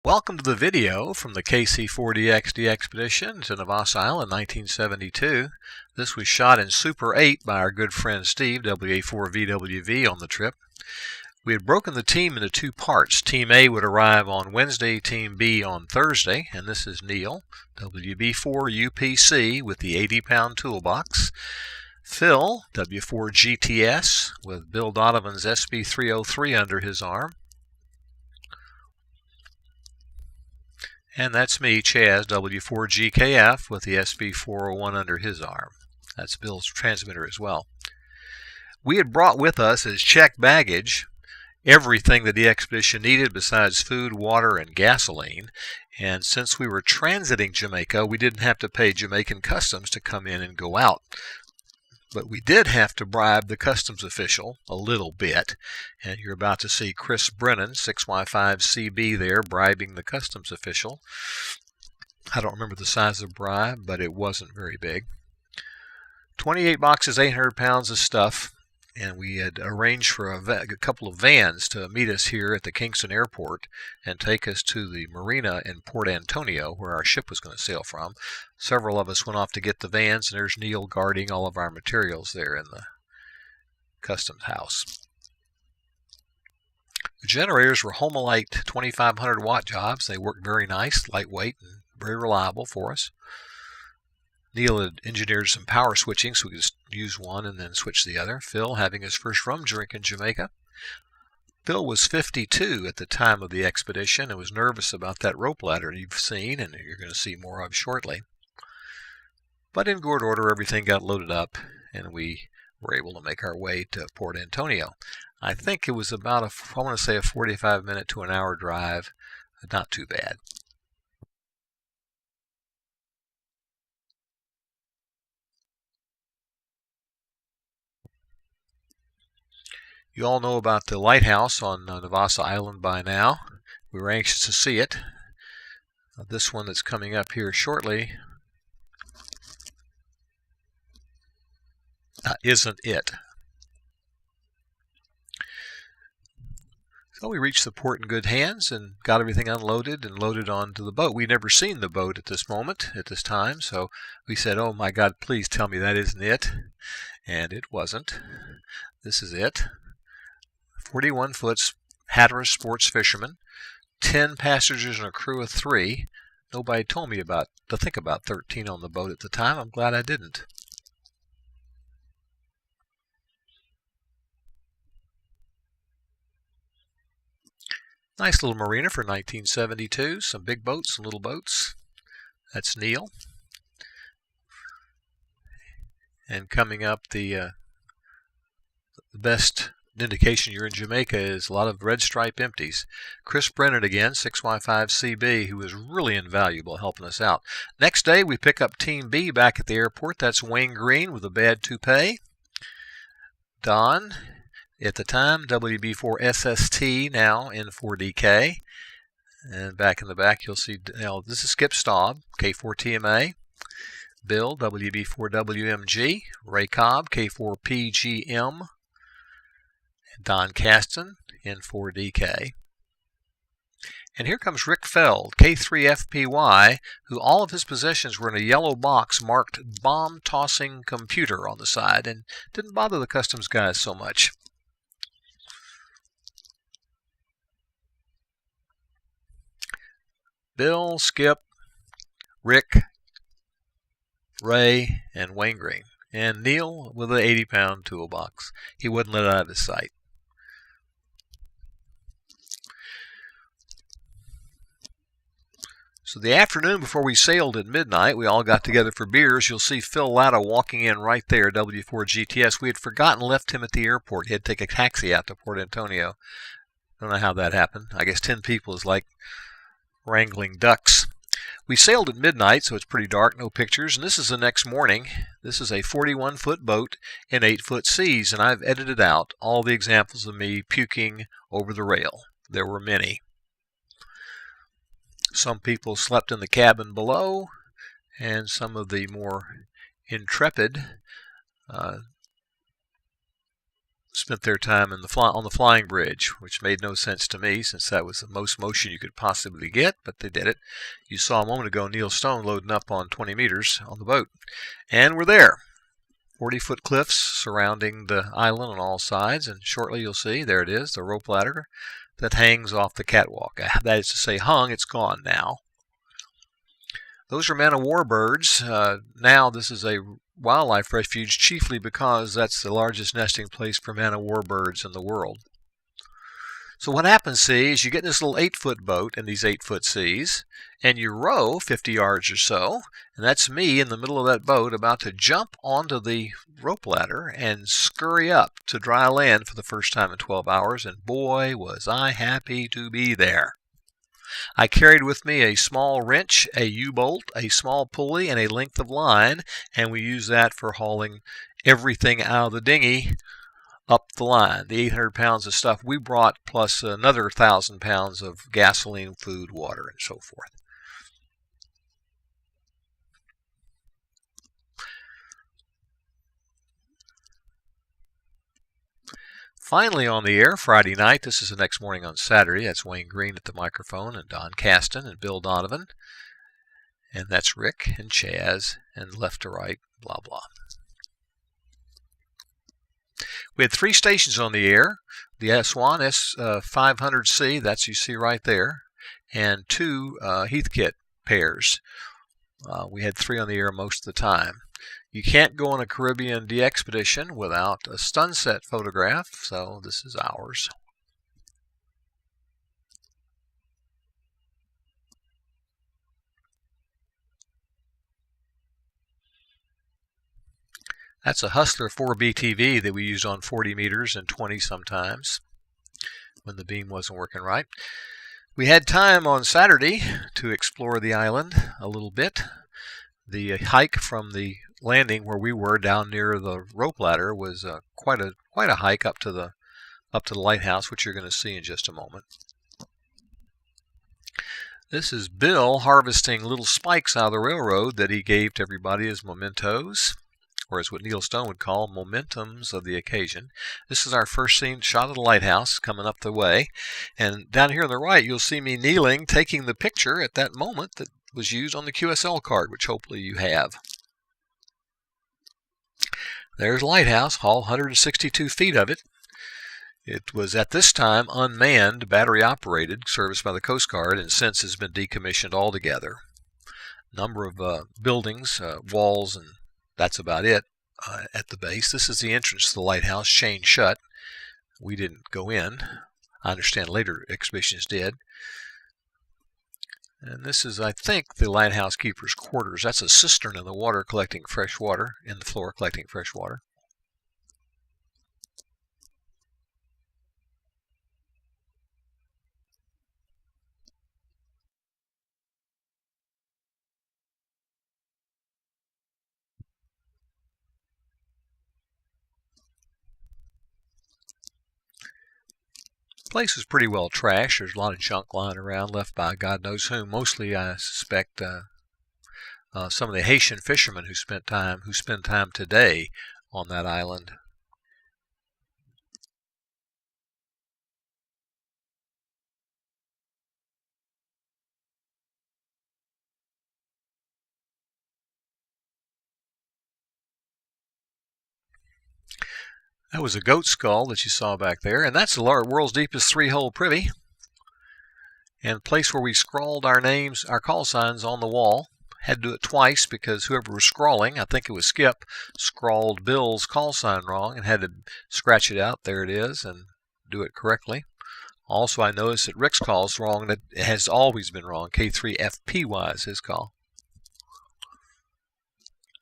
Welcome to the video from the KC4DX DXpedition to Navassa Island 1972. This was shot in Super 8 by our good friend Steve, WA4VWV, on the trip. We had broken the team into two parts. Team A would arrive on Wednesday, Team B on Thursday, and this is Neil, WB4UPC with the 80-pound toolbox. Phil, W4GTS, with Bill Donovan's SB303 under his arm. And that's me, Chaz, W4GKF, with the SB401 under his arm. That's Bill's transmitter as well. We had brought with us as checked baggage everything that the DXpedition needed besides food, water, and gasoline. And since we were transiting Jamaica, we didn't have to pay Jamaican customs to come in and go out. But we did have to bribe the customs official a little bit. And you're about to see Chris Brennan, 6Y5CB there, bribing the customs official. I don't remember the size of the bribe, but it wasn't very big. 28 boxes, 800 pounds of stuff. And we had arranged for a couple of vans to meet us here at the Kingston Airport and take us to the marina in Port Antonio, where our ship was going to sail from. Several of us went off to get the vans, and there's Neil guarding all of our materials there in the customs house. The generators were Homelite 2500 watt jobs. They worked very nice, lightweight, and very reliable for us. Neil had engineered some power switching so we could just use one and then switch the other. Phil having his first rum drink in Jamaica. Phil was 52 at the time of the expedition and was nervous about that rope ladder you've seen and you're going to see more of shortly. But in good order, everything got loaded up and we were able to make our way to Port Antonio. I think it was about I want to say a 45-minute to an hour drive. Not too bad. You all know about the lighthouse on Navassa Island by now. We were anxious to see it. This one that's coming up here shortly isn't it. So we reached the port in good hands and got everything unloaded and loaded onto the boat. We'd never seen the boat at this time, so we said, oh my God, please tell me that isn't it. And it wasn't. This is it. 41 foot Hatteras sports fisherman, 10 passengers and a crew of 3. Nobody told me to think about 13 on the boat at the time. I'm glad I didn't. Nice little marina for 1972. Some big boats, some little boats. That's Neil. And coming up, the best indication you're in Jamaica is a lot of red stripe empties. Chris Brennan again, 6Y5CB, who was really invaluable helping us out. Next day we pick up Team B back at the airport. That's Wayne Green with a bad toupee. Don, at the time, WB4SST, now N4DK. And back in the back you'll see, this is Skip Staub, K4TMA. Bill, WB4WMG. Ray Cobb, K4PGM. Don Caston, N4DK. And here comes Rick Feld, K3FPY, who all of his possessions were in a yellow box marked bomb-tossing computer on the side and didn't bother the customs guys so much. Bill, Skip, Rick, Ray, and Wayne Green. And Neil with an 80-pound toolbox. He wouldn't let it out of his sight. So the afternoon before we sailed at midnight, we all got together for beers. You'll see Phil Latta walking in right there, W4GTS. We had forgotten left him at the airport. He had to take a taxi out to Port Antonio. Don't know how that happened. I guess 10 people is like wrangling ducks. We sailed at midnight, so it's pretty dark, no pictures, and this is the next morning. This is a 41-foot boat in 8-foot seas, and I've edited out all the examples of me puking over the rail. There were many. Some people slept in the cabin below, and some of the more intrepid spent their time on the flying bridge, which made no sense to me since that was the most motion you could possibly get, but they did it. You saw a moment ago Neil Stone loading up on 20 meters on the boat. And we're there. 40-foot cliffs surrounding the island on all sides, and shortly you'll see, there it is, the rope ladder that hangs off the catwalk. That is to say, hung, it's gone now. Those are man-of-war birds. Now this is a wildlife refuge, chiefly because that's the largest nesting place for man-of-war birds in the world. So what happens, see, is you get in this little 8-foot boat in these 8-foot seas, and you row 50 yards or so, and that's me in the middle of that boat about to jump onto the rope ladder and scurry up to dry land for the first time in 12 hours, and boy, was I happy to be there. I carried with me a small wrench, a U-bolt, a small pulley, and a length of line, and we used that for hauling everything out of the dinghy up the line. The 800 pounds of stuff we brought, plus another 1,000 pounds of gasoline, food, water, and so forth. Finally on the air Friday night. This is the next morning on Saturday. That's Wayne Green at the microphone, and Don Caston and Bill Donovan. And that's Rick and Chaz, and left to right, blah, blah. We had 3 stations on the air. The S1, S500C, that's you see right there, and 2 Heathkit pairs. We had 3 on the air most of the time. You can't go on a Caribbean DXpedition without a sunset photograph, so this is ours. That's a Hustler 4BTV that we used on 40 meters and 20 sometimes when the beam wasn't working right. We had time on Saturday to explore the island a little bit. The hike from the landing where we were down near the rope ladder was quite a hike up to the lighthouse, which you're going to see in just a moment. This is Bill harvesting little spikes out of the railroad that he gave to everybody as mementos, or as what Neil Stone would call momentums of the occasion. This is our first scene shot of the lighthouse coming up the way, and down here on the right you'll see me kneeling taking the picture at that moment that was used on the QSL card, which hopefully you have. There's lighthouse, all 162 feet of it. It was at this time unmanned, battery operated, serviced by the Coast Guard, and since has been decommissioned altogether. Number of buildings, walls, and that's about it at the base. This is the entrance to the lighthouse, chained shut. We didn't go in. I understand later expeditions did. And this is, I think, the lighthouse keeper's quarters. That's a cistern in the water collecting fresh water, in the floor collecting fresh water. Place is pretty well trashed. There's a lot of junk lying around left by God knows whom. Mostly, I suspect, some of the Haitian fishermen who spend time today on that island. That was a goat skull that you saw back there, and that's the world's deepest 3-hole privy, and place where we scrawled our names, our call signs on the wall. Had to do it twice because whoever was scrawling, I think it was Skip, scrawled Bill's call sign wrong and had to scratch it out. There it is, and do it correctly. Also, I noticed that Rick's call is wrong. That it has always been wrong. K3FPY is his call.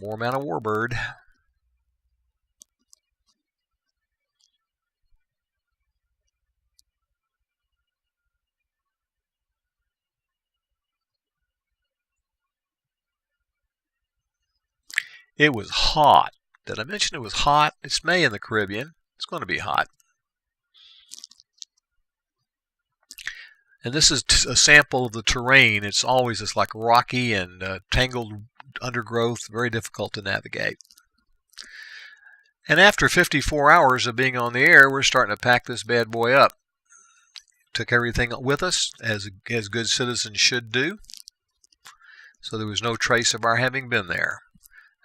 More man-of-war bird. It was hot. Did I mention it was hot? It's May in the Caribbean. It's going to be hot. And this is a sample of the terrain. It's always this like rocky and tangled undergrowth, very difficult to navigate. And after 54 hours of being on the air, we're starting to pack this bad boy up. Took everything with us, as good citizens should do. So there was no trace of our having been there.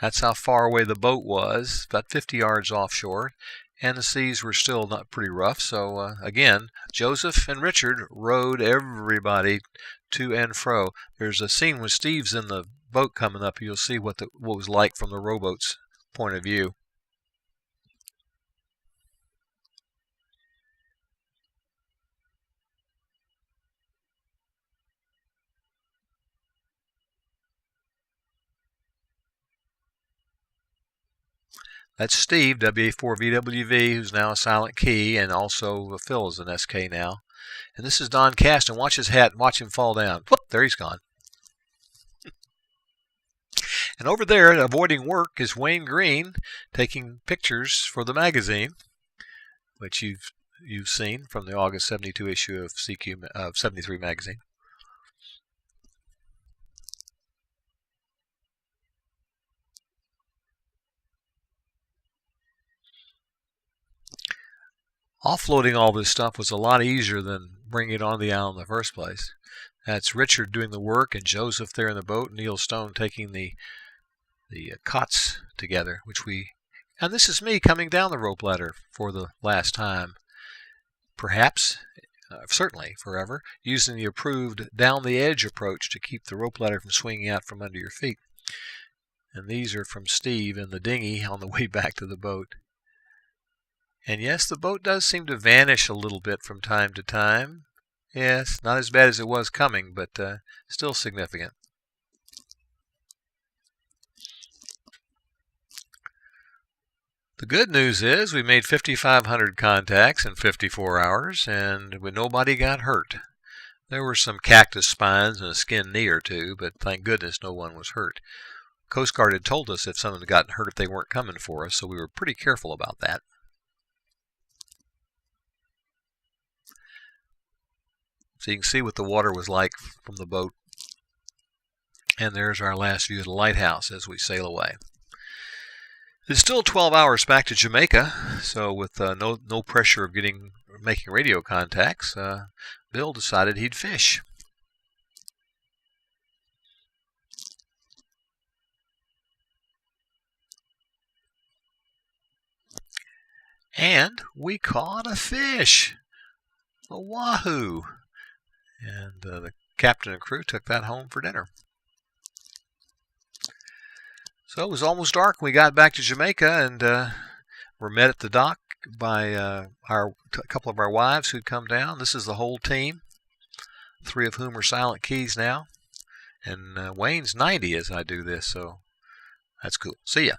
That's how far away the boat was, about 50 yards offshore, and the seas were still not pretty rough. So again, Joseph and Richard rowed everybody to and fro. There's a scene when Steve's in the boat coming up. You'll see what it was like from the rowboat's point of view. That's Steve, WA4VWV, who's now a silent key, and also Phil is an SK now. And this is Don Caston. Watch his hat and watch him fall down. Whoop, there he's gone. And over there, avoiding work, is Wayne Green taking pictures for the magazine, which you've seen from the August 72 issue of CQ of 73 magazine. Offloading all this stuff was a lot easier than bringing it on the island in the first place. That's Richard doing the work and Joseph there in the boat, and Neil Stone taking the cots together, and this is me coming down the rope ladder for the last time, perhaps, certainly forever, using the approved down the edge approach to keep the rope ladder from swinging out from under your feet. And these are from Steve in the dinghy on the way back to the boat. And yes, the boat does seem to vanish a little bit from time to time. Yes, not as bad as it was coming, but still significant. The good news is we made 5,500 contacts in 54 hours, and nobody got hurt. There were some cactus spines and a skinned knee or two, but thank goodness no one was hurt. Coast Guard had told us if someone had gotten hurt if they weren't coming for us, so we were pretty careful about that. So you can see what the water was like from the boat. And there's our last view of the lighthouse as we sail away. It's still 12 hours back to Jamaica, so with no pressure of making radio contacts, Bill decided he'd fish. And we caught a fish, a wahoo. And the captain and crew took that home for dinner. So it was almost dark when we got back to Jamaica, and were met at the dock by a couple of our wives who'd come down. This is the whole team, 3 of whom are silent keys now. And Wayne's 90 as I do this, so that's cool. See ya.